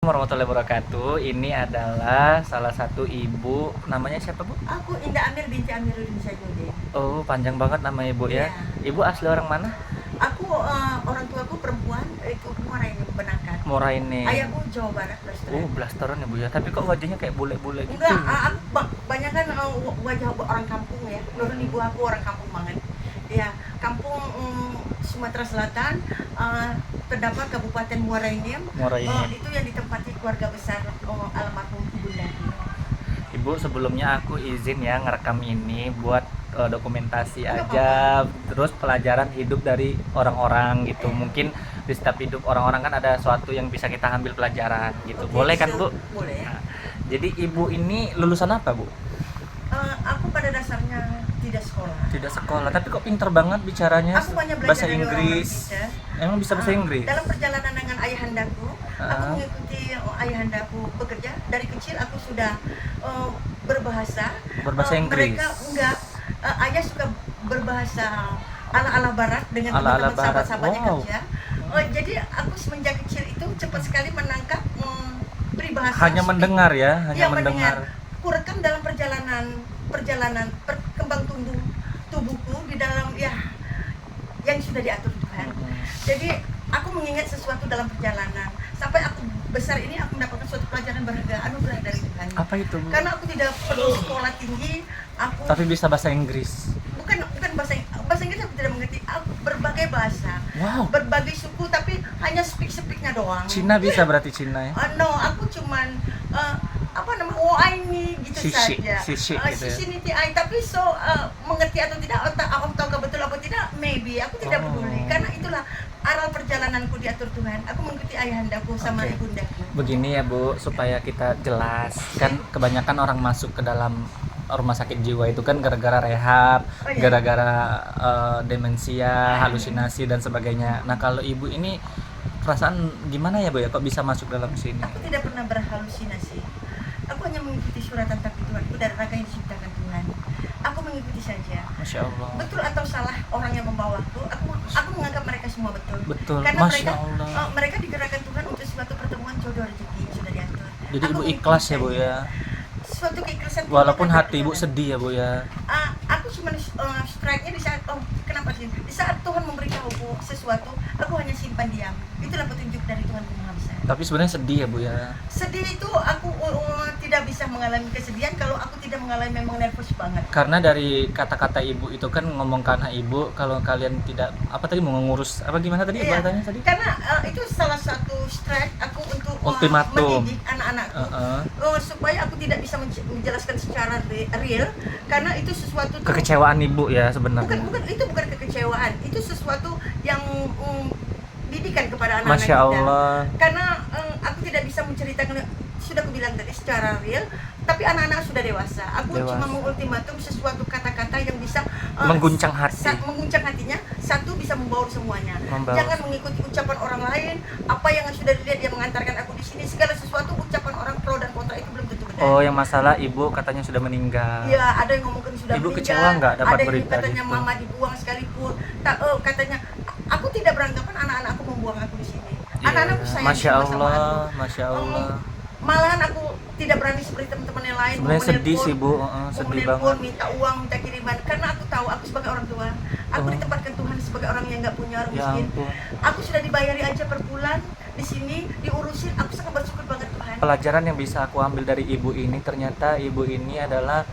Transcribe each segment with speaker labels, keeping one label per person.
Speaker 1: Warahmatullahi wabarakatuh. Ini adalah salah satu ibu, namanya siapa Bu?
Speaker 2: Aku Indah Amir binti Amiruddin Syahjudin.
Speaker 1: Oh, panjang banget nama ibu ya.
Speaker 2: Iya.
Speaker 1: Ibu asli orang mana?
Speaker 2: Aku orang tuaku perempuan itu Muara ini Benakan.
Speaker 1: Muara ini.
Speaker 2: Ayahku Jawa Barat Blasteran.
Speaker 1: Blasteran ya Bu ya. Tapi kok wajahnya kayak bule-bule gitu.
Speaker 2: Enggak, aku banyak kan wajah orang kampung ya. Menurut ibu aku orang kampung banget. Ya, kampung Sumatera Selatan terdapat Kabupaten Muara Enim.
Speaker 1: Muara ini.
Speaker 2: Itu yang ditempati keluarga besar almarhum Ibunda.
Speaker 1: Ibu, sebelumnya aku izin ya ngerekam ini buat dokumentasi aja, terus pelajaran hidup dari orang-orang gitu. Mungkin di setiap hidup orang-orang kan ada sesuatu yang bisa kita ambil pelajaran gitu.
Speaker 2: Oke,
Speaker 1: Boleh kan Bu?
Speaker 2: Boleh.
Speaker 1: Nah, jadi ibu ini lulusan apa Bu?
Speaker 2: Aku pada dasarnya tidak sekolah.
Speaker 1: Tidak sekolah, tapi kok pinter banget bicaranya.
Speaker 2: Aku banyak belajar
Speaker 1: bahasa
Speaker 2: dari
Speaker 1: Inggris.
Speaker 2: orang-orang
Speaker 1: Emang bisa bahasa Inggris?
Speaker 2: Dalam perjalanan dengan ayahandaku, aku
Speaker 1: Ah.
Speaker 2: mengikuti ayahandaku bekerja. Dari kecil aku sudah berbahasa.
Speaker 1: Berbahasa Inggris?
Speaker 2: Mereka enggak. Ayah suka berbahasa ala-ala barat dengan
Speaker 1: Ala-ala
Speaker 2: teman-teman
Speaker 1: barat.
Speaker 2: sahabat-sahabatnya
Speaker 1: Wow.
Speaker 2: kerja. Jadi aku semenjak kecil itu cepat sekali menangkap peribahasa.
Speaker 1: Hanya
Speaker 2: speak.
Speaker 1: mendengar ya, hanya
Speaker 2: Ya,
Speaker 1: mendengar.
Speaker 2: Kurekam dalam perjalanan perkembang tubuhku di dalam yang sudah diatur Tuhan. Jadi aku mengingat sesuatu dalam perjalanan sampai aku besar ini aku mendapatkan suatu pelajaran berharga anugerah dari Tuhan.
Speaker 1: Apa itu Bu?
Speaker 2: Karena aku tidak perlu sekolah tinggi, aku
Speaker 1: Tapi bisa bahasa Inggris.
Speaker 2: bukan bahasa Inggris aku tidak mengerti. Aku berbagai bahasa,
Speaker 1: Wow.
Speaker 2: berbagai suku, tapi hanya speaknya doang.
Speaker 1: Cina bisa berarti Cina ya?
Speaker 2: No, aku cuman ini gitu
Speaker 1: Sisi,
Speaker 2: saja.
Speaker 1: sisi gitu ya.
Speaker 2: Sisi niti ai, tapi mengerti atau tidak, aku tahu betul apa tidak, maybe aku tidak peduli. Karena itulah aral perjalananku diatur Tuhan. Aku mengikuti ayahandaku sama
Speaker 1: Oke.
Speaker 2: ibundaku.
Speaker 1: Begini ya Bu, supaya kita jelas. Kan kebanyakan orang masuk ke dalam rumah sakit jiwa itu kan gara-gara rehab,
Speaker 2: Oh, iya.
Speaker 1: gara-gara demensia, halusinasi dan sebagainya. Nah, kalau Ibu ini perasaan gimana ya Bu ya, kok bisa masuk dalam sini?
Speaker 2: Aku tidak pernah berhalusinasi. Aku hanya mengikuti suratan takdir Tuhanku dari raga yang diciptakan Tuhan. Aku mengikuti saja.
Speaker 1: Masya Allah.
Speaker 2: Betul atau salah orang yang membawaku, aku menganggap mereka semua betul.
Speaker 1: Betul.
Speaker 2: Karena
Speaker 1: Masya Allah.
Speaker 2: mereka digerakkan Tuhan untuk suatu pertemuan jodoh rezeki yang sudah diatur.
Speaker 1: Jadi
Speaker 2: Aku
Speaker 1: Ibu
Speaker 2: mengikuti
Speaker 1: ikhlas ya Bu
Speaker 2: saja.
Speaker 1: ya.
Speaker 2: Suatu keikhlasan.
Speaker 1: Walaupun
Speaker 2: Tuhan
Speaker 1: hati Ibu
Speaker 2: akan
Speaker 1: sedih ya Bu ya.
Speaker 2: aku cuma strike-nya di saat kenapa sih? Di saat Tuhan memberitahu sesuatu, aku hanya simpan diam. Itulah petunjuk dari Tuhan yang Maha Besar.
Speaker 1: Tapi sebenarnya sedih ya Bu ya.
Speaker 2: Sedih itu aku tidak bisa mengalami kesedihan kalau aku tidak mengalami memang nervous banget.
Speaker 1: Karena dari kata-kata Ibu itu kan ngomong ke anak Ibu, kalau kalian tidak apa tadi mau ngurus apa gimana tadi
Speaker 2: Iya,
Speaker 1: bahasanya tadi?
Speaker 2: karena itu salah satu strike aku untuk
Speaker 1: Ultimatum.
Speaker 2: mendidik anak-anakku supaya aku tidak bisa menjelaskan secara real, karena itu sesuatu tuh-
Speaker 1: Kekecewaan Ibu ya sebenarnya.
Speaker 2: bukan kekecewaan, itu sesuatu yang didikan kepada anak-anak
Speaker 1: Masya
Speaker 2: kita.
Speaker 1: Allah.
Speaker 2: Karena aku tidak bisa menceritakan, sudah aku bilang tadi, secara real, tapi anak-anak sudah dewasa. Aku
Speaker 1: Dewasa.
Speaker 2: cuma mengultimatum sesuatu kata-kata yang bisa
Speaker 1: Mengguncang hati.
Speaker 2: mengguncang hatinya. Satu, bisa membaur semuanya.
Speaker 1: Membaur.
Speaker 2: Jangan mengikuti ucapan orang lain, apa yang sudah dilihat dia mengantarkan aku di sini. Segala sesuatu ucapan orang pro dan kontra itu belum tentu benar.
Speaker 1: Oh, yang masalah Ibu katanya sudah meninggal.
Speaker 2: Iya, ada yang ngomongin sudah
Speaker 1: Ibu
Speaker 2: meninggal,
Speaker 1: kecewa nggak dapat
Speaker 2: ada yang
Speaker 1: berita
Speaker 2: katanya
Speaker 1: gitu?
Speaker 2: mama dibuang sekalipun. Katanya aku tidak beranggapan anak-anakku membuang aku di sini.
Speaker 1: Iya.
Speaker 2: Anak-anakku sayang
Speaker 1: Masya
Speaker 2: sama
Speaker 1: Allah,
Speaker 2: aku.
Speaker 1: Masya Allah.
Speaker 2: Malahan aku tidak berani seperti teman-teman yang lain.
Speaker 1: Sebenarnya
Speaker 2: mau
Speaker 1: sedih
Speaker 2: menelpon,
Speaker 1: sih Bu,
Speaker 2: mau
Speaker 1: sedih
Speaker 2: menelpon,
Speaker 1: banget.
Speaker 2: minta uang, minta kiriman, karena aku tahu aku sebagai orang tua, aku
Speaker 1: Oh.
Speaker 2: ditempatkan Tuhan sebagai orang yang nggak punya, orang
Speaker 1: Ya
Speaker 2: miskin.
Speaker 1: ampun.
Speaker 2: Aku sudah dibayari aja per bulan di sini, diurusin. Aku sangat bersyukur banget Tuhan.
Speaker 1: Pelajaran yang bisa aku ambil dari Ibu ini, ternyata Ibu ini adalah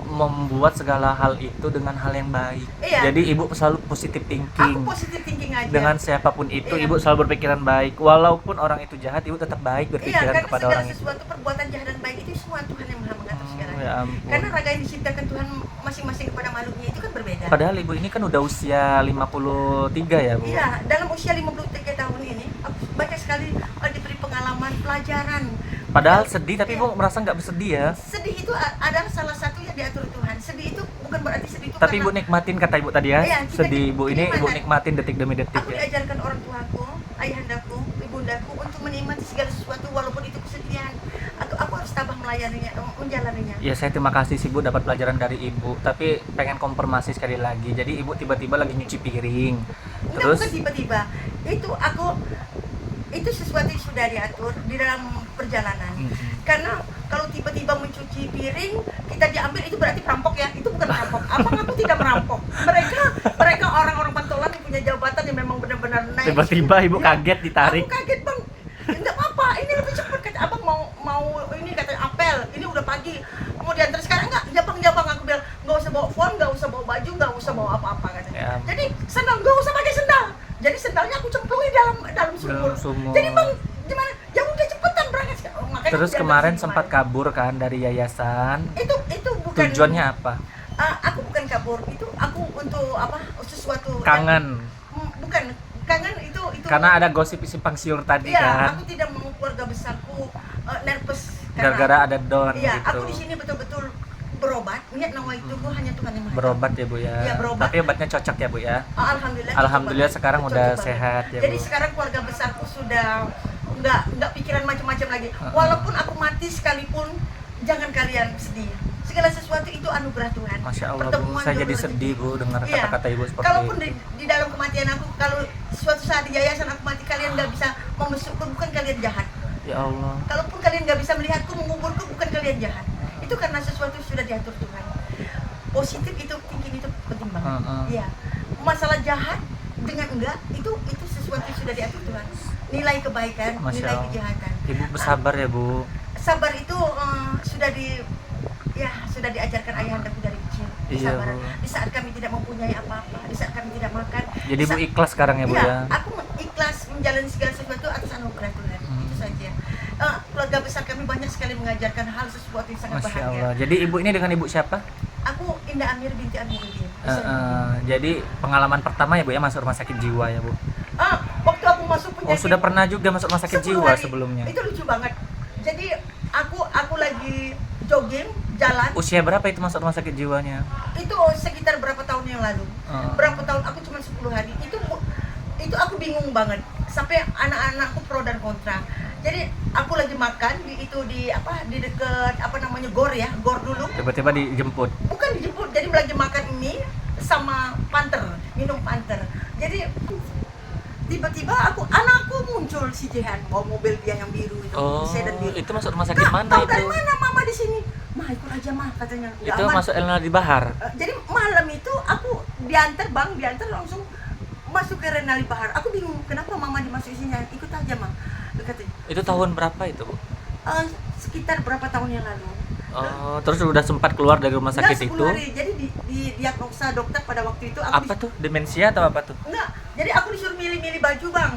Speaker 1: membuat segala hal itu dengan hal yang baik.
Speaker 2: Iya.
Speaker 1: Jadi Ibu selalu positive
Speaker 2: Aku
Speaker 1: thinking.
Speaker 2: positive thinking aja.
Speaker 1: Dengan siapapun itu,
Speaker 2: Iya.
Speaker 1: Ibu selalu berpikiran baik. Walaupun orang itu jahat, Ibu tetap baik
Speaker 2: Iya,
Speaker 1: berpikiran
Speaker 2: karena
Speaker 1: kepada
Speaker 2: segala
Speaker 1: orang itu.
Speaker 2: sesuatu perbuatan jahat dan baik itu semua Tuhan yang Maha mengatur segalanya.
Speaker 1: Ya ampun.
Speaker 2: Karena raga yang diciptakan Tuhan masing-masing kepada makhluknya itu kan berbeda.
Speaker 1: Padahal Ibu ini kan udah usia 53 ya Bu?
Speaker 2: Iya, dalam usia 53 tahun ini aku banyak sekali diberi pengalaman, pelajaran.
Speaker 1: Padahal sedih, tapi
Speaker 2: Iya.
Speaker 1: Ibu merasa nggak bersedih ya?
Speaker 2: Sedih itu adalah salah satu yang diatur Tuhan. Sedih itu bukan berarti sedih itu
Speaker 1: Tapi Ibu
Speaker 2: karena
Speaker 1: nikmatin, kata Ibu tadi ya?
Speaker 2: Iya, kita
Speaker 1: Sedih Ibu ini, Ibu
Speaker 2: nikmatin.
Speaker 1: nikmatin detik demi detik
Speaker 2: aku
Speaker 1: ya?
Speaker 2: diajarkan orang tuaku, ayahandaku, ibundaku untuk menikmati segala sesuatu walaupun itu kesedihan. Aku harus tabah melayaninya, menjalaninya.
Speaker 1: Ya, saya terima kasih sih Bu dapat pelajaran dari Ibu. Tapi pengen konfirmasi sekali lagi. Jadi Ibu tiba-tiba lagi nyuci piring.
Speaker 2: Enggak,
Speaker 1: Terus
Speaker 2: bukan tiba-tiba. Itu aku itu sesuatu yang sudah diatur di dalam perjalanan. Karena kalau tiba-tiba mencuci piring kita diambil, itu berarti perampok ya. Itu bukan perampok. Abang aku tidak merampok. Mereka orang-orang pantolan yang punya jabatan yang memang benar-benar naik.
Speaker 1: Tiba-tiba ibu
Speaker 2: Ya,
Speaker 1: kaget ditarik.
Speaker 2: Aku kaget bang. Enggak apa-apa, ini lebih cepat, kata abang. Mau ini, kata apel, ini udah pagi. Kemudian terus sekarang enggak, ya bang, aku bilang nggak usah bawa phone, nggak usah bawa baju, nggak usah bawa apa-apa, katanya.
Speaker 1: Ya.
Speaker 2: Jadi sandal nggak usah pakai sandal. Jadi sandalnya aku cemplungin dalam sumur.
Speaker 1: Sumur.
Speaker 2: Jadi bang, gimana? Ya udah cepetan berangkat sekarang. Makanya
Speaker 1: Terus
Speaker 2: biar
Speaker 1: kemarin
Speaker 2: bersih
Speaker 1: sempat
Speaker 2: kemarin.
Speaker 1: kabur kan dari yayasan.
Speaker 2: Itu bukan
Speaker 1: Tujuannya apa?
Speaker 2: Aku bukan kabur, itu aku untuk apa? Sesuatu
Speaker 1: Kangen.
Speaker 2: bukan kangen, itu
Speaker 1: Karena ada gosip simpang siur tadi
Speaker 2: iya,
Speaker 1: kan.
Speaker 2: aku tidak mau keluarga besarku nervous
Speaker 1: Gara-gara ada don
Speaker 2: iya,
Speaker 1: gitu.
Speaker 2: aku di sini betul-betul berobat. Niat nawa itu gua hanya Tuhan yang Maha Tahu.
Speaker 1: Berobat ya Bu ya.
Speaker 2: Iya, berobat.
Speaker 1: Tapi obatnya cocok ya Bu ya.
Speaker 2: Alhamdulillah.
Speaker 1: Alhamdulillah
Speaker 2: cocok
Speaker 1: sekarang
Speaker 2: banget.
Speaker 1: udah
Speaker 2: Cocok banget.
Speaker 1: sehat ya,
Speaker 2: Jadi
Speaker 1: Bu.
Speaker 2: sekarang keluarga besarku sudah nggak pikiran macam-macam lagi. Walaupun aku mati sekalipun, jangan kalian sedih. Segala sesuatu itu anugerah Tuhan.
Speaker 1: Masya Allah Bu,
Speaker 2: Pertemuan
Speaker 1: saya jadi
Speaker 2: jodoh
Speaker 1: sedih
Speaker 2: rezeki.
Speaker 1: Bu dengar
Speaker 2: Iya.
Speaker 1: kata-kata Ibu seperti
Speaker 2: Kalaupun
Speaker 1: itu.
Speaker 2: di dalam kematian aku, kalau suatu saat di yayasan aku mati, kalian nggak bisa membesukku, bukan kalian jahat.
Speaker 1: Ya Allah.
Speaker 2: Kalaupun kalian nggak bisa melihatku, menguburku, bukan kalian jahat. Itu karena sesuatu sudah diatur Tuhan. Positif itu, thinking itu penting banget. Iya. Masalah jahat dengan enggak, itu sesuatu yang sudah diatur Tuhan. Nilai kebaikan,
Speaker 1: Masya
Speaker 2: nilai
Speaker 1: Allah.
Speaker 2: kejahatan.
Speaker 1: Ibu bersabar ya Bu.
Speaker 2: Sabar itu sudah diajarkan ayahandaku dari kecil.
Speaker 1: Iya,
Speaker 2: Kesabaran.
Speaker 1: Bu.
Speaker 2: Di saat kami tidak mempunyai apa-apa, di saat kami tidak makan.
Speaker 1: Jadi
Speaker 2: di
Speaker 1: Bu
Speaker 2: saat-
Speaker 1: ikhlas sekarang ya Bu
Speaker 2: Iya,
Speaker 1: ya.
Speaker 2: aku ikhlas menjalani segala sesuatu atas anugerah Tuhan. Itu saja. Keluarga besar kami banyak sekali mengajarkan hal sesuatu yang sangat
Speaker 1: Masya
Speaker 2: bahagia.
Speaker 1: Allah. Jadi Ibu ini dengan Ibu siapa?
Speaker 2: Aku Indah Amir binti Amiruddin.
Speaker 1: Jadi pengalaman pertama ya Bu ya masuk rumah sakit jiwa ya Bu.
Speaker 2: Waktu aku masuk
Speaker 1: Oh
Speaker 2: penyakit,
Speaker 1: sudah pernah juga masuk rumah sakit
Speaker 2: 10
Speaker 1: jiwa
Speaker 2: hari.
Speaker 1: sebelumnya.
Speaker 2: Itu lucu banget. Jadi aku lagi jogging jalan.
Speaker 1: Usia berapa itu masuk rumah sakit jiwanya?
Speaker 2: Itu sekitar berapa tahun yang lalu. Berapa tahun, aku cuma 10 hari. Itu aku bingung banget. Sampai anak-anakku pro dan kontra. Jadi aku lagi makan di dekat GOR ya, GOR dulu.
Speaker 1: Tiba-tiba dijemput.
Speaker 2: Bukan dijemput, jadi lagi makan ini sama panter, minum panter. Jadi tiba-tiba anakku muncul, si Jehan bawa mobil dia yang biru itu, sedan biru.
Speaker 1: Itu masuk rumah sakit
Speaker 2: Kak,
Speaker 1: mana
Speaker 2: tahu
Speaker 1: itu?
Speaker 2: dari mana mama di sini? Mah ikut aja mah, katanya. Nggak
Speaker 1: Itu
Speaker 2: aman.
Speaker 1: masuk Elna di Bahar.
Speaker 2: Jadi malam itu aku diantar langsung masuk ke Renali Bahar. Aku bingung kenapa mama dimasukin sini, ikut aja mah. Katanya.
Speaker 1: Itu tahun berapa itu Bu?
Speaker 2: Sekitar berapa tahun yang lalu.
Speaker 1: Terus udah sempat keluar dari rumah
Speaker 2: Enggak,
Speaker 1: sakit
Speaker 2: 10
Speaker 1: itu.
Speaker 2: hari. Jadi di diagnosa dokter pada waktu itu
Speaker 1: Apa tuh? Demensia atau apa tuh?
Speaker 2: Enggak, jadi aku disuruh milih-milih baju bang.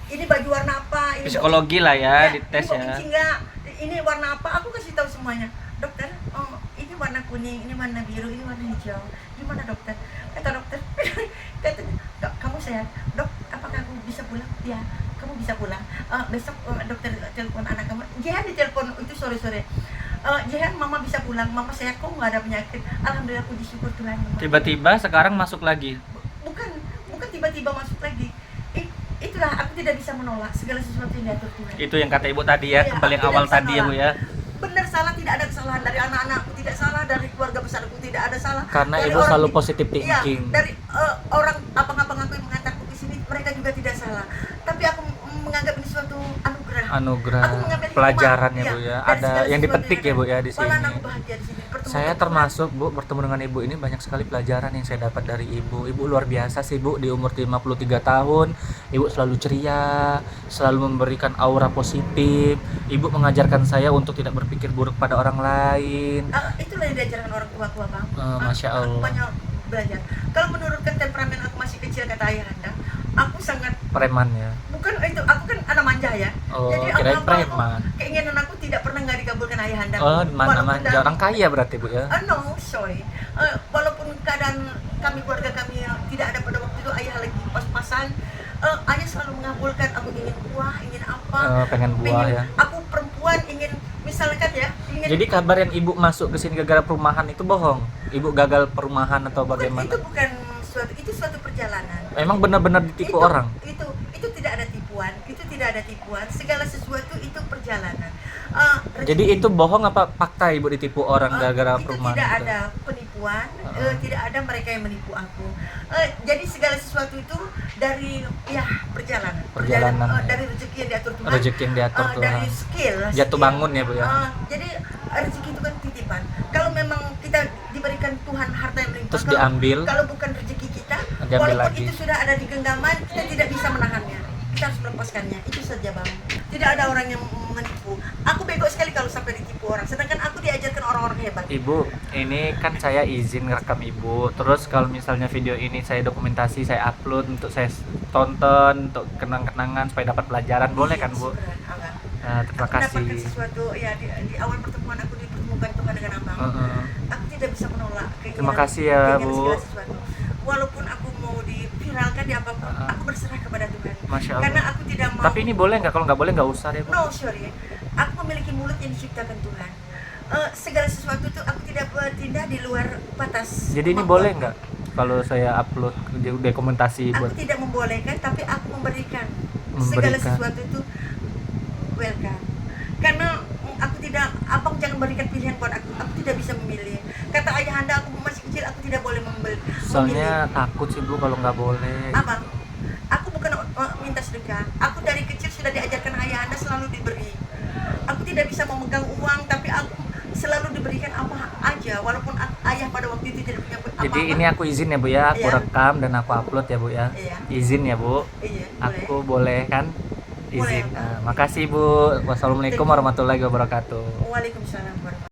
Speaker 2: Ini baju warna apa? Ini
Speaker 1: Psikologi lah ya, dites
Speaker 2: ini mau
Speaker 1: ya.
Speaker 2: benci nggak? Ini warna apa? Aku kasih tahu semuanya. Dokter, ini warna kuning, ini warna biru, ini warna hijau. Gimana dokter? Kata dokter, katanya, "Dok, kamu sehat? Dok, apakah aku bisa pulang? Ya, kamu bisa pulang. Besok dokter telepon anak kamu. Jehan ditelepon itu sore-sore. Jehan, mama bisa pulang. Mama sehat kok, nggak ada penyakit. Alhamdulillah, puji syukur Tuhan. Mama.
Speaker 1: Tiba-tiba sekarang masuk lagi.
Speaker 2: Bukan tiba-tiba masuk lagi. Itulah, aku tidak bisa menolak segala sesuatu yang diatur Tuhan.
Speaker 1: Itu yang kata Ibu tadi ya,
Speaker 2: Iya,
Speaker 1: kembali yang
Speaker 2: aku
Speaker 1: awal
Speaker 2: tidak bisa
Speaker 1: tadi ya Bu ya.
Speaker 2: Benar salah tidak ada kesalahan dari anak-anakku, tidak salah dari keluarga besarku, tidak ada salah.
Speaker 1: Karena
Speaker 2: dari
Speaker 1: Ibu
Speaker 2: orang
Speaker 1: selalu
Speaker 2: di-
Speaker 1: positive
Speaker 2: Iya,
Speaker 1: thinking.
Speaker 2: dari orang abang-abang aku yang mengantarku ke sini, mereka juga tidak salah. Tapi aku menganggap ini suatu anugerah.
Speaker 1: Anugerah,
Speaker 2: Aku mengambil
Speaker 1: pelajaran
Speaker 2: hikmah,
Speaker 1: ya Bu
Speaker 2: iya,
Speaker 1: ya.
Speaker 2: dari
Speaker 1: Ada
Speaker 2: segala
Speaker 1: yang
Speaker 2: sesuatu
Speaker 1: dipetik
Speaker 2: yang
Speaker 1: ya
Speaker 2: ada.
Speaker 1: Bu ya di sini.
Speaker 2: Malahan aku bahagia di sini. Pertemuan
Speaker 1: Saya
Speaker 2: dengan
Speaker 1: termasuk Bu bertemu dengan Ibu ini banyak sekali pelajaran yang saya dapat dari Ibu. Ibu luar biasa sih Bu, di umur 53 tahun Ibu selalu ceria, selalu memberikan aura positif. Ibu mengajarkan saya untuk tidak berpikir buruk pada orang lain.
Speaker 2: Tuhan. Itulah yang diajarkan orang tua-tua bang.
Speaker 1: Masya
Speaker 2: Aku
Speaker 1: Allah.
Speaker 2: banyak belajar. Kalau menurutkan temperamen aku masih kecil, kata ayahanda, aku sangat
Speaker 1: Preman ya.
Speaker 2: bukan itu, aku kan anak manja ya. Jadi
Speaker 1: Kirain
Speaker 2: apa-apa
Speaker 1: preman.
Speaker 2: keinginan aku tidak pernah nggak dikabulkan ayahanda.
Speaker 1: Mana
Speaker 2: Walaupun
Speaker 1: manja,
Speaker 2: dalam-
Speaker 1: orang kaya berarti Bu ya.
Speaker 2: No, sorry. Walaupun keadaan keluarga kami tidak ada pada waktu itu, ayah lagi pas-pasan, ayah selalu mengabulkan. Aku ingin buah, ingin apa?
Speaker 1: Pengen buah ya.
Speaker 2: Aku perempuan ingin, misalkan ya, ingin.
Speaker 1: Jadi kabar yang Ibu masuk ke sini gara-gara perumahan itu bohong. Ibu gagal perumahan atau
Speaker 2: Bukan,
Speaker 1: bagaimana?
Speaker 2: itu suatu perjalanan.
Speaker 1: Emang benar-benar ditipu orang.
Speaker 2: Itu tidak ada tipuan. Itu tidak ada tipuan. Segala sesuatu itu perjalanan.
Speaker 1: Jadi itu bohong apa fakta Ibu ditipu orang gara-gara
Speaker 2: itu
Speaker 1: perumahan?
Speaker 2: tidak
Speaker 1: gitu?
Speaker 2: ada penipuan, tidak ada mereka yang menipu aku. Jadi segala sesuatu itu dari ya perjalanan,
Speaker 1: Perjalanan, ya.
Speaker 2: dari rezeki yang diatur Tuhan,
Speaker 1: Rezeki yang diatur Tuhan.
Speaker 2: dari skill,
Speaker 1: Jatuh bangun ya, Bu, ya.
Speaker 2: Jadi rezeki itu kan titipan. Kalau memang kita diberikan Tuhan harta yang melimpah,
Speaker 1: Terus diambil,
Speaker 2: kalau bukan rezeki kita,
Speaker 1: diambil
Speaker 2: walaupun
Speaker 1: lagi.
Speaker 2: itu sudah ada di genggaman, kita tidak bisa menahannya. Kita harus melepaskannya. Itu saja, Bang. Tidak ada orang yang menipu. Aku bego sekali kalau sampai ditipu orang. Sedangkan aku diajarkan orang-orang hebat.
Speaker 1: Ibu, ini kan saya izin ngerekam Ibu. Terus kalau misalnya video ini saya dokumentasi, saya upload untuk saya tonton, untuk kenang-kenangan supaya dapat pelajaran, boleh kan, Bu?
Speaker 2: Enggak.
Speaker 1: Nah, terima
Speaker 2: Aku
Speaker 1: kasih.
Speaker 2: mendapatkan sesuatu ya di awal pertemuan aku dipertemukan Tuhan dengan Abang. Aku tidak bisa menolak keinginan.
Speaker 1: Terima kasih ya,
Speaker 2: keinginan
Speaker 1: Bu.
Speaker 2: segala sesuatu. Walaupun aku mau diviralkan di apapun, aku berserah kepada Tuhan.
Speaker 1: Masya Allah.
Speaker 2: Karena aku tidak mau.
Speaker 1: Tapi ini boleh nggak? Kalau nggak boleh nggak usah deh, Bu.
Speaker 2: No, sorry. Aku memiliki mulut yang diciptakan Tuhan. Segala sesuatu itu aku tidak bertindak di luar batas.
Speaker 1: Jadi ini
Speaker 2: kemampuan.
Speaker 1: boleh nggak kalau saya upload dokumentasi
Speaker 2: Aku
Speaker 1: buat
Speaker 2: tidak membolehkan, tapi aku memberikan. Segala sesuatu itu welcome. Karena aku tidak, abang jangan berikan pilihan buat aku. Aku tidak bisa memilih. Kata ayahanda aku masih kecil, aku tidak boleh memilih.
Speaker 1: soalnya takut sih, Bu, kalau nggak boleh.
Speaker 2: Abang, aku bukan minta sedekah. Aku dari kecil sudah diajarkan ayahanda selalu diberi. Aku tidak bisa memegang uang, tapi aku selalu diberikan apa aja, walaupun ayah pada waktu itu tidak punya apa-apa.
Speaker 1: Jadi ini aku izin ya, Bu, ya. Aku
Speaker 2: Iya.
Speaker 1: rekam dan aku upload ya, Bu, ya.
Speaker 2: Iya.
Speaker 1: Izin ya, Bu.
Speaker 2: Iya, boleh.
Speaker 1: Aku boleh kan?
Speaker 2: Boleh,
Speaker 1: Izin.
Speaker 2: Pak.
Speaker 1: Makasih, Bu. Wassalamualaikum warahmatullahi wabarakatuh.
Speaker 2: Waalaikumsalam warahmatullahi